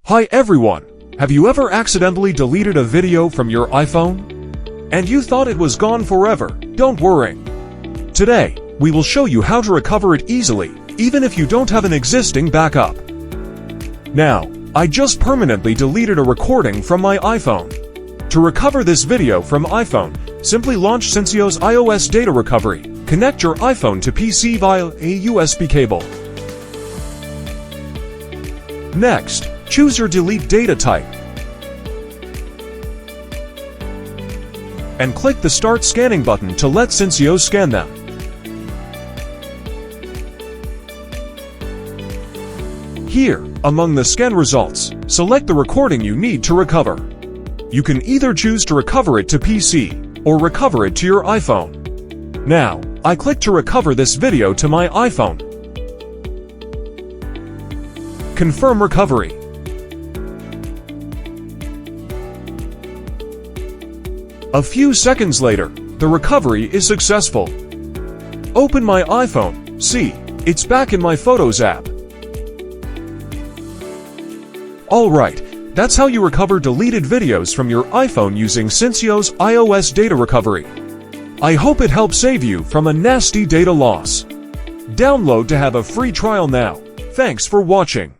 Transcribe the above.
Hi everyone! Have you ever accidentally deleted a video from your iPhone? And you thought it was gone forever? Don't worry. Today, we will show you how to recover it easily, even if you don't have an existing backup. Now, I just permanently deleted a recording from my iPhone. To recover this video from iPhone, simply launch Syncios iOS Data Recovery. Connect your iPhone to PC via a USB cable. Next, choose your delete data type and click the Start Scanning button to let Syncios scan them. Here, among the scan results, select the recording you need to recover. You can either choose to recover it to PC or recover it to your iPhone. Now, I click to recover this video to my iPhone. Confirm recovery. A few seconds later, the recovery is successful. Open my iPhone. See, it's back in my Photos app. Alright, that's how you recover deleted videos from your iPhone using Syncios iOS Data Recovery. I hope it helps save you from a nasty data loss. Download to have a free trial now. Thanks for watching.